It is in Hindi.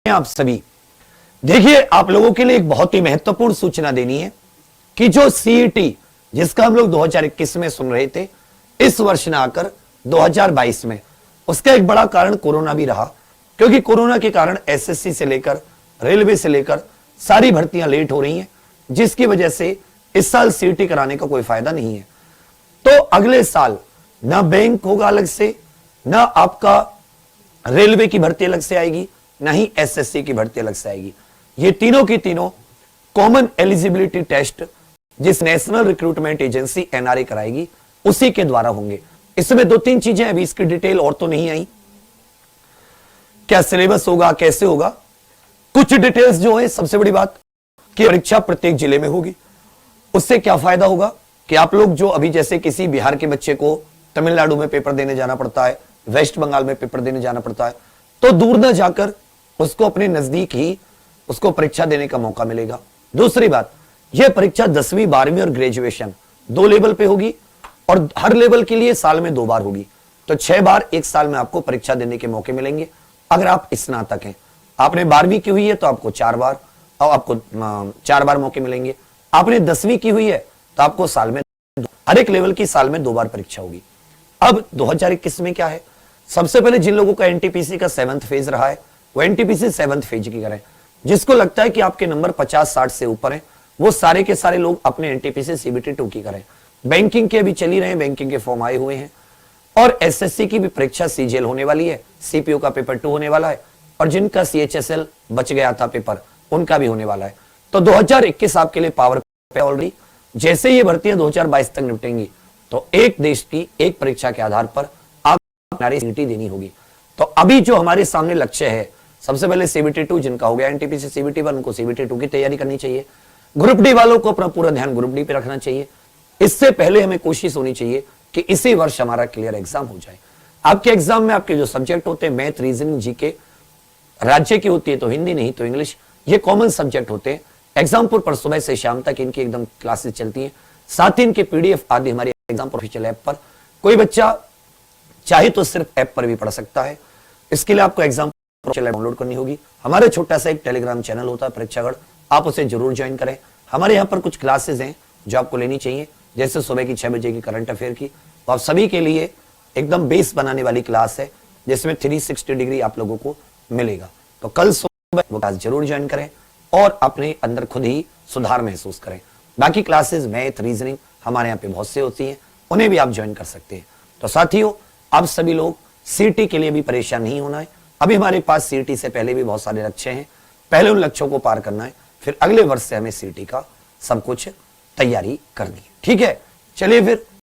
आप सभी देखिए, आप लोगों के लिए एक बहुत ही महत्वपूर्ण सूचना देनी है कि जो सीईटी जिसका हम लोग 2021 में सुन रहे थे, इस वर्ष ना आकर 2022 में, उसका एक बड़ा कारण कोरोना भी रहा। क्योंकि कोरोना के कारण एसएससी से लेकर रेलवे से लेकर सारी भर्तियां लेट हो रही हैं, जिसकी वजह से इस साल सीईटी कराने का कोई फायदा नहीं है। तो अगले साल ना बैंक होगा अलग से, ना आपका रेलवे की भर्ती अलग से आएगी, ना ही एसएससी की भर्ती अलग से आएगी। ये तीनों की तीनों कॉमन एलिजिबिलिटी टेस्ट जिस नेशनल रिक्रूटमेंट एजेंसी एनआरए कराएगी, उसी के द्वारा होंगे। इसमें दो तीन चीजें अभी इसकी डिटेल और तो नहीं आई, क्या सिलेबस होगा, कैसे होगा, कुछ डिटेल्स जो है। सबसे बड़ी बात कि परीक्षा प्रत्येक जिले में होगी। उससे क्या फायदा होगा कि आप लोग जो अभी जैसे किसी बिहार के बच्चे को तमिलनाडु में पेपर देने जाना पड़ता है, वेस्ट बंगाल में पेपर देने जाना पड़ता है, तो दूर न जाकर उसको अपने नजदीक ही उसको परीक्षा देने का मौका मिलेगा। दूसरी बात, यह परीक्षा 10वीं 12वीं और ग्रेजुएशन 2 लेवल पे होगी और हर लेवल के लिए साल में 2 बार होगी। तो 6 बार एक साल में आपको परीक्षा देने के मौके मिलेंगे। अगर आप स्नातक हैं, आपने 12वीं की हुई है तो आपको 4 बार, और आपको 4 बार मौके मिलेंगे। आपने 10वीं की हुई है तो आपको साल में, हर एक लेवल की साल में 2 बार परीक्षा होगी। अब 2021 में क्या है, सबसे पहले जिन लोगों का एनटीपीसी का 7th फेज रहा है, वो एनटीपीसी 7th फेज की करें। जिसको लगता है कि आपके नंबर 50-60 से ऊपर है, वो सारे के सारे लोग अपने एनटीपीसी सीबीटी 2 की करें। बैंकिंग के अभी चली रहे हैं, बैंकिंग के फॉर्म आए हुए हैं, और एसएससी की भी परीक्षा सीजीएल होने वाली है, सीपीओ का पेपर 2 होने वाला है, और जिनका सीएचएसएल बच गया था पेपर, उनका भी होने वाला है। तो 2021 आपके लिए पावर पे ऑलरेडी। जैसे ये भर्तियां 2022 तक निपटेंगी, तो एक देश की एक परीक्षा के आधार पर आपको सीईटी देनी होगी। तो अभी जो हमारे सामने लक्ष्य है, सबसे पहले सीबीटी 2 जिनका हो गया एनटीपीसी सीबीटी 1, उनको सीबीटी 2 की तैयारी करनी चाहिए। ग्रुप डी वालों को अपना पूरा ध्यान ग्रुप डी पे रखना चाहिए। इससे पहले हमें कोशिश होनी चाहिए कि इसी वर्ष हमारा क्लियर एग्जाम हो जाए। आपके एग्जाम में आपके जो सब्जेक्ट होते हैं, मैथ, रीजनिंग, जीके, राज्य की होती है तो हिंदी, नहीं तो इंग्लिश, ये कॉमन सब्जेक्ट होते हैं। एग्जामपुर पर सुबह से शाम तक इनकी एकदम क्लासेस चलती हैं। साथ ही इनके पीडीएफ आदि हमारे एग्जामपुर ऑफिशियल ऐप पर, कोई बच्चा चाहे तो सिर्फ ऐप पर भी पढ़ सकता है। इसके लिए आपको एग्जाम डाउनलोड करनी होगी। हमारे छोटा सा एक टेलीग्राम चैनल होता है परीक्षागढ़, आप उसे जरूर ज्वाइन करें। हमारे यहाँ पर कुछ क्लासेस हैं जो आपको लेनी चाहिए, जैसे सुबह की 6 बजे की करंट अफेयर की, तो आप सभी के लिए एकदम बेस बनाने वाली क्लास है, जिसमें 360 डिग्री आप लोगों को मिलेगा। तो कल सुबह वो क्लास जरूर ज्वाइन करें और अपने अंदर खुद ही सुधार महसूस करें। बाकी क्लासेस मैथ, रीजनिंग हमारे यहाँ पे बहुत से होती हैं, उन्हें भी आप ज्वाइन कर सकते हैं। तो साथियों, आप सभी लोग सीईटी के लिए भी परेशान नहीं होना है। अभी हमारे पास सीईटी से पहले भी बहुत सारे लक्ष्य हैं, पहले उन लक्ष्यों को पार करना है, फिर अगले वर्ष से हमें सीईटी का सब कुछ तैयारी करनी है। ठीक है, चलिए फिर